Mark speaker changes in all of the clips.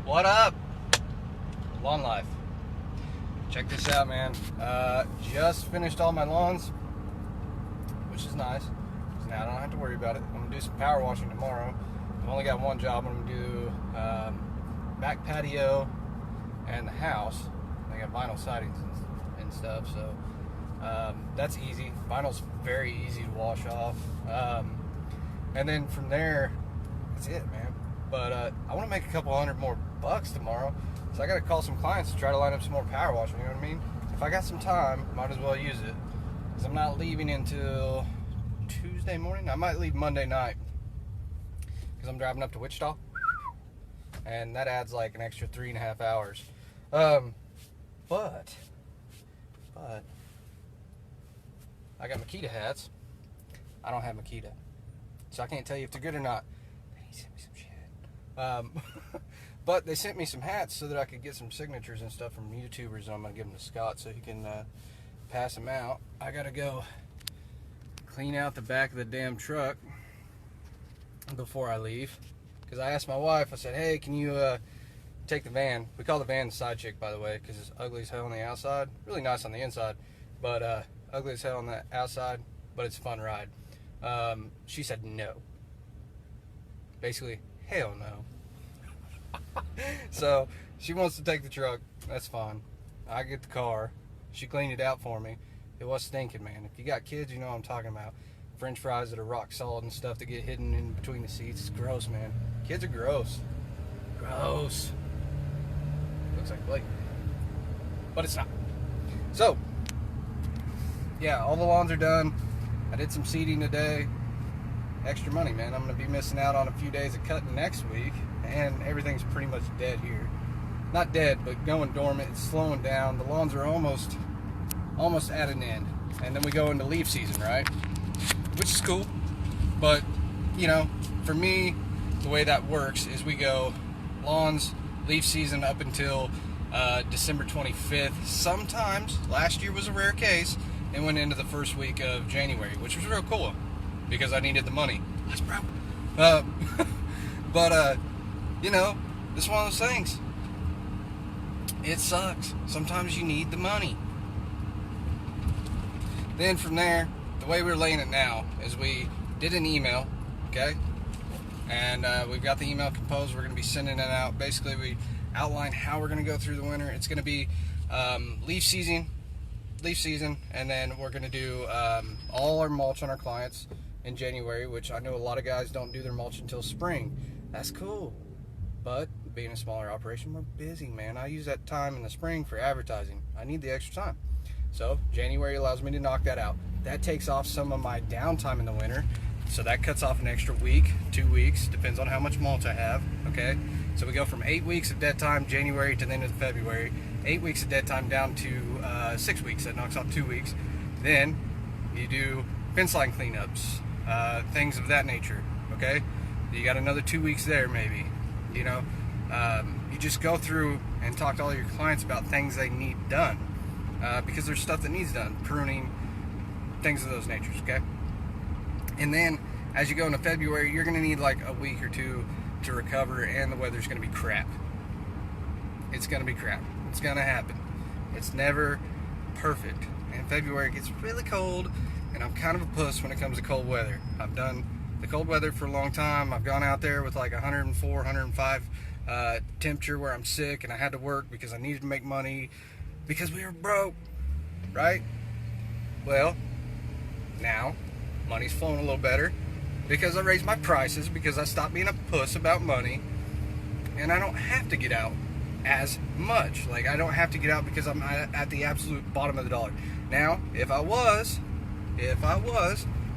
Speaker 1: What up? Lawn life. Check this out, man. Just finished all my lawns, which is nice. So now I don't have to worry about it. I'm gonna do some power washing tomorrow. I've only got one job. I'm gonna do back patio and the house. I got vinyl sidings and stuff, so that's easy. Vinyl's very easy to wash off. And then from there, that's it, man. But I want to make a couple $100 more tomorrow, so I got to call some clients to try to line up some more power washing. You know what I mean? If I got some time, might as well use it, because I'm not leaving until Tuesday morning. I might leave Monday night, because I'm driving up to Wichita, and that adds like an extra 3.5 hours. But I got Makita hats. I don't have Makita, so I can't tell you if they're good or not. He sent me some shit. But they sent me some hats so that I could get some signatures and stuff from YouTubers, and I'm gonna give them to Scott so he can pass them out. I gotta go clean out the back of the damn truck before I leave, because I asked my wife, I said, hey, can you take the van? We call the van the side chick, by the way, because it's ugly as hell on the outside, really nice on the inside, but ugly as hell on the outside, but it's a fun ride. She said no. Basically, hell no. So she wants to take the truck. That's fine. I get the car. She cleaned it out for me. It was stinking, man. If you got kids, you know what I'm talking about. French fries that are rock solid and stuff that get hidden in between the seats. It's gross, man. Kids are gross. Gross. Looks like Blake, but it's not. So yeah, all the lawns are done. I did some seeding today. Extra money, man. I'm gonna be missing out on a few days of cutting next week, and everything's pretty much dead here. Not dead, but going dormant. It's slowing down. The lawns are almost at an end, and then we go into leaf season, right? Which is cool, but you know, for me, the way that works is we go lawns, leaf season up until December 25th. Sometimes, last year was a rare case, it went into the first week of January, which was real cool, because I needed the money. That's broke. But you know, it's one of those things. It sucks. Sometimes you need the money. Then from there, the way we're laying it now is we did an email, okay? And we've got the email composed. We're going to be sending it out. Basically, we outline how we're going to go through the winter. It's going to be leaf season, and then we're going to do all our mulch on our clients in January, which I know a lot of guys don't do their mulch until spring. That's cool, but being a smaller operation, we're busy, man. I use that time in the spring for advertising. I need the extra time, so January allows me to knock that out. That takes off some of my downtime in the winter, so that cuts off an extra week, 2 weeks, depends on how much mulch I have. Okay, so we go from 8 weeks of dead time January to the end of February, 8 weeks of dead time down to 6 weeks. That knocks off 2 weeks. Then you do fence line cleanups, things of that nature. Okay, you got another 2 weeks there, maybe. You know, you just go through and talk to all your clients about things they need done, because there's stuff that needs done, pruning, things of those natures. Okay, and then as you go into February, you're going to need like a week or two to recover, and the weather's going to be crap. It's going to be crap. It's going to happen. It's never perfect. And February gets really cold, and I'm kind of a puss when it comes to cold weather. I've done the cold weather for a long time. I've gone out there with like 104, 105 temperature where I'm sick, and I had to work because I needed to make money because we were broke, right? Well, now money's flowing a little better because I raised my prices, because I stopped being a puss about money, and I don't have to get out as much. Like, I don't have to get out because I'm at the absolute bottom of the dollar. Now, if I was,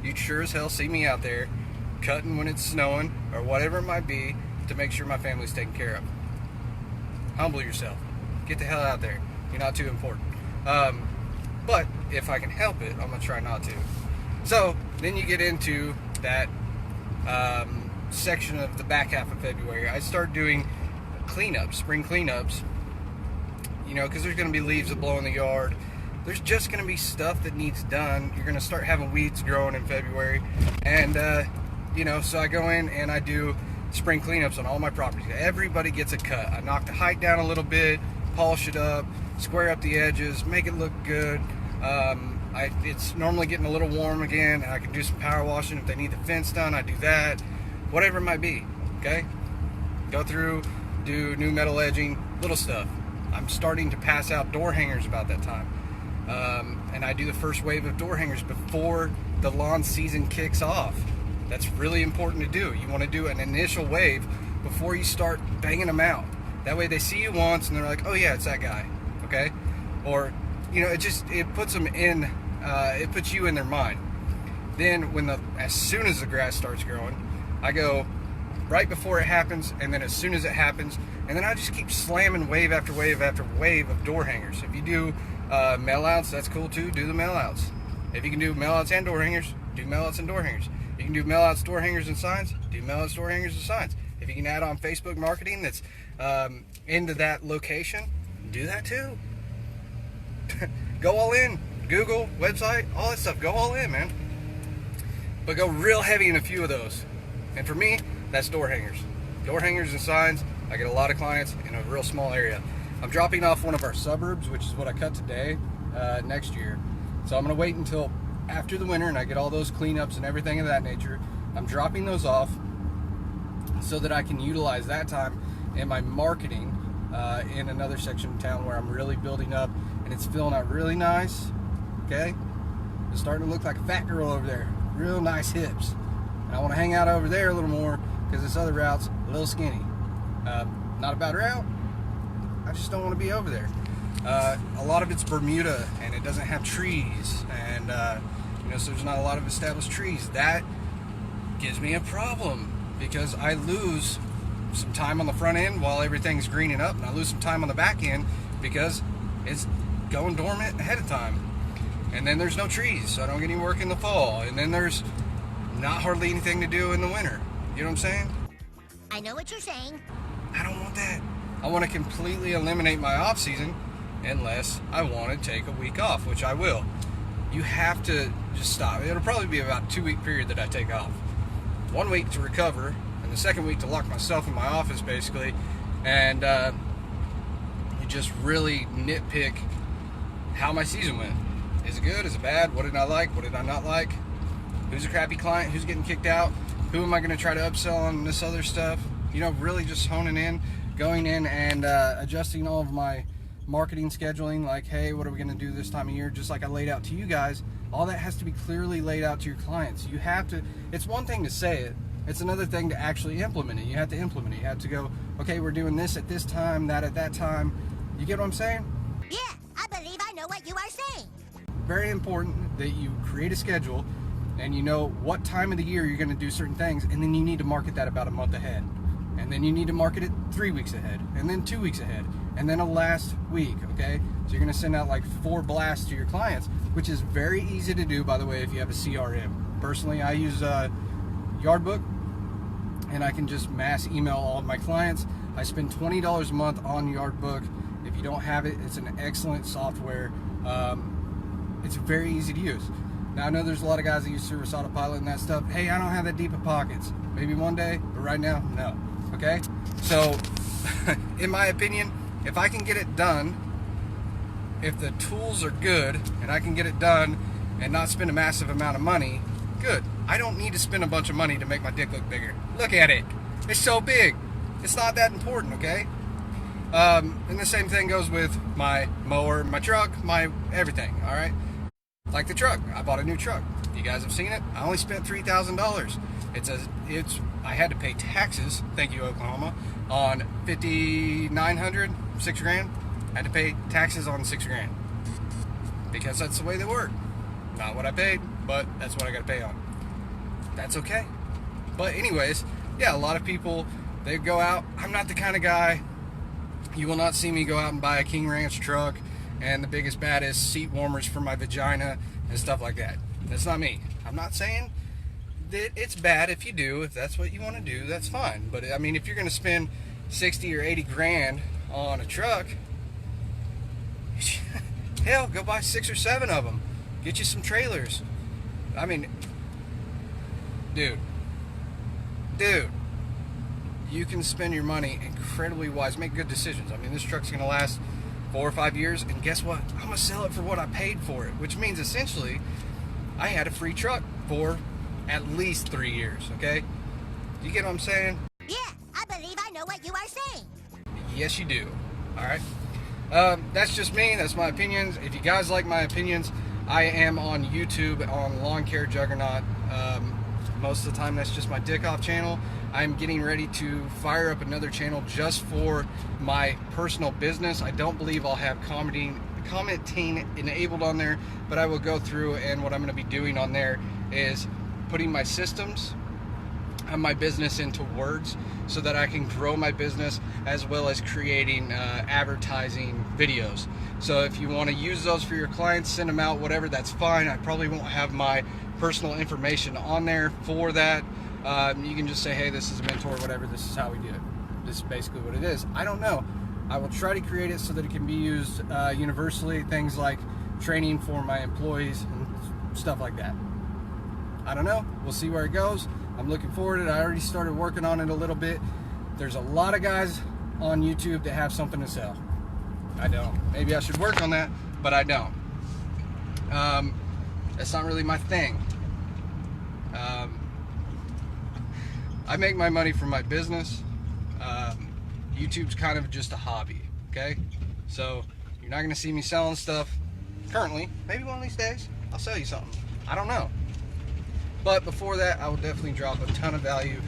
Speaker 1: you'd sure as hell see me out there cutting when it's snowing or whatever it might be to make sure my family's taken care of. Humble yourself. Get the hell out there. You're not too important. But if I can help it, I'm going to try not to. So, then you get into that section of the back half of February. I start doing cleanups, spring cleanups, you know, because there's going to be leaves that blow in the yard. There's just going to be stuff that needs done. You're going to start having weeds growing in February. And, you know, so I go in and I do spring cleanups on all my properties. Everybody gets a cut. I knock the height down a little bit, polish it up, square up the edges, make it look good. It's normally getting a little warm again, and I can do some power washing. If they need the fence done, I do that. Whatever it might be, okay? Go through, do new metal edging, little stuff. I'm starting to pass out door hangers about that time. And I do the first wave of door hangers before the lawn season kicks off. That's really important to do. You want to do an initial wave before you start banging them out. That way they see you once and they're like, oh yeah, it's that guy, okay? Or, you know, it puts them in, it puts you in their mind. Then as soon as the grass starts growing, I go right before it happens, and then as soon as it happens, and then I just keep slamming wave after wave after wave of door hangers. If you do mail outs, that's cool too. Do the mail outs. If you can do mail outs and door hangers, do mail outs and door hangers. You can do mail outs, door hangers, and signs. Do mail outs, door hangers, and signs. If you can add on Facebook marketing that's into that location, do that too. Go all in. Google, website, all that stuff. Go all in, man. But go real heavy in a few of those. And for me, that's door hangers. Door hangers and signs. I get a lot of clients in a real small area. I'm dropping off one of our suburbs, which is what I cut today, next year. So I'm going to wait until after the winter and I get all those cleanups and everything of that nature. I'm dropping those off so that I can utilize that time in my marketing in another section of town where I'm really building up and it's filling out really nice. Okay? It's starting to look like a fat girl over there. Real nice hips. And I want to hang out over there a little more because this other route's a little skinny. Not a bad route. I just don't want to be over there. A lot of it's Bermuda and it doesn't have trees, and so there's not a lot of established trees. That gives me a problem because I lose some time on the front end while everything's greening up, and I lose some time on the back end because it's going dormant ahead of time. And then there's no trees, so I don't get any work in the fall, and then there's not hardly anything to do in the winter. You know what I'm saying?
Speaker 2: I know what you're saying.
Speaker 1: I don't want that. I want to completely eliminate my off season unless I want to take a week off, which I will. You have to just stop. It'll probably be about a 2-week period that I take off. 1 week to recover, and the second week to lock myself in my office, basically. And you just really nitpick how my season went. Is it good? Is it bad? What did I like? What did I not like? Who's a crappy client? Who's getting kicked out? Who am I going to try to upsell on this other stuff? You know, really just honing in, going in and adjusting all of my marketing scheduling, like, hey, what are we going to do this time of year? Just like I laid out to you guys, all that has to be clearly laid out to your clients. You have to, it's one thing to say it, it's another thing to actually implement it. You have to implement it. You have to go, okay, we're doing this at this time, that at that time. You get what I'm saying?
Speaker 2: Yeah, I believe I know what you are saying.
Speaker 1: Very important that you create a schedule and you know what time of the year you're going to do certain things, and then you need to market that about a month ahead. And then you need to market it 3 weeks ahead, and then 2 weeks ahead, and then a last week, okay? So you're gonna send out like 4 blasts to your clients, which is very easy to do, by the way, if you have a CRM. Personally, I use Yardbook, and I can just mass email all of my clients. I spend $20 a month on Yardbook. If you don't have it, it's an excellent software. It's very easy to use. Now, I know there's a lot of guys that use Service Autopilot and that stuff. Hey, I don't have that deep of pockets. Maybe one day, but right now, no. Okay? So, in my opinion, if I can get it done, if the tools are good, and I can get it done and not spend a massive amount of money, good. I don't need to spend a bunch of money to make my dick look bigger. Look at it. It's so big. It's not that important, okay? And the same thing goes with my mower, my truck, my everything, all right? Like the truck. I bought a new truck. You guys have seen it. I only spent $3,000. I had to pay taxes, thank you Oklahoma, on $5,900, $6,000. I had to pay taxes on $6,000 because that's the way they work. Not what I paid, but that's what I got to pay on. That's okay. But anyways, yeah, a lot of people, they go out. I'm not the kind of guy. You will not see me go out and buy a King Ranch truck and the biggest, baddest seat warmers for my vagina and stuff like that. That's not me. I'm not saying that it's bad if you do. If that's what you want to do, that's fine. But I mean, if you're going to spend 60 or 80 grand on a truck, hell, go buy 6 or 7 of them. Get you some trailers. I mean, dude, you can spend your money incredibly wise, make good decisions. I mean, this truck's gonna last 4 or 5 years, and guess what? I'm gonna sell it for what I paid for it, which means essentially I had a free truck for at least 3 years, okay? You get what I'm saying?
Speaker 2: Yeah, I believe I know what you are saying.
Speaker 1: Yes, you do. All right. That's just me. That's my opinions. If you guys like my opinions, I am on YouTube on Lawn Care Juggernaut. Most of the time, that's just my dick off channel. I'm getting ready to fire up another channel just for my personal business. I don't believe I'll have commenting enabled on there, but I will go through, and what I'm going to be doing on there is putting my systems and my business into words so that I can grow my business, as well as creating advertising videos. So if you want to use those for your clients, send them out, whatever, that's fine. I probably won't have my personal information on there for that. You can just say, hey, this is a mentor, whatever, this is how we do it. This is basically what it is. I don't know. I will try to create it so that it can be used universally, things like training for my employees and stuff like that. I don't know. We'll see where it goes. I'm looking forward to it. I already started working on it a little bit. There's a lot of guys on YouTube that have something to sell. I don't. Maybe I should work on that, but I don't. That's not really my thing. I make my money from my business. YouTube's kind of just a hobby, okay? So you're not gonna see me selling stuff currently. Maybe one of these days I'll sell you something. I don't know. But before that, I will definitely drop a ton of value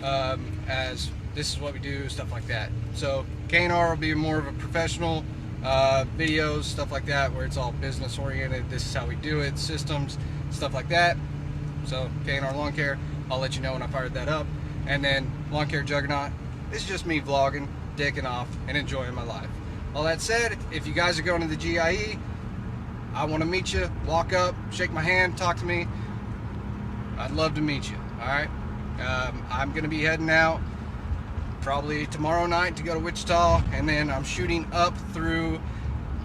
Speaker 1: as this is what we do, stuff like that. So K&R will be more of a professional videos, stuff like that, where it's all business oriented. This is how we do it, systems, stuff like that. So K&R Lawn Care, I'll let you know when I fired that up. And then Lawn Care Juggernaut, it's just me vlogging, dicking off, and enjoying my life. All that said, if you guys are going to the GIE, I want to meet you, walk up, shake my hand, talk to me. I'd love to meet you, all right? I'm going to be heading out probably tomorrow night to go to Wichita, and then I'm shooting up through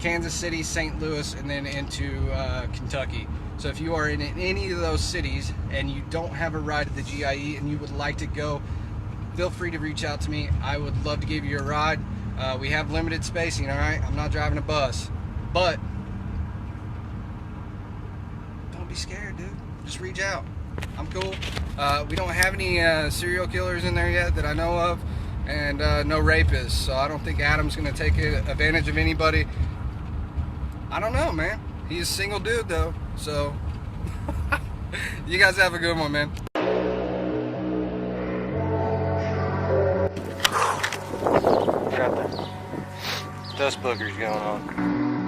Speaker 1: Kansas City, St. Louis, and then into Kentucky. So if you are in any of those cities and you don't have a ride at the GIE and you would like to go, feel free to reach out to me. I would love to give you a ride. We have limited spacing, all right? I'm not driving a bus, but don't be scared, dude. Just reach out. I'm cool. We don't have any serial killers in there yet that I know of, and no rapists, so I don't think Adam's gonna take advantage of anybody. I don't know, man. He's a single dude though, so you guys have a good one, man. Got the dust boogers going on.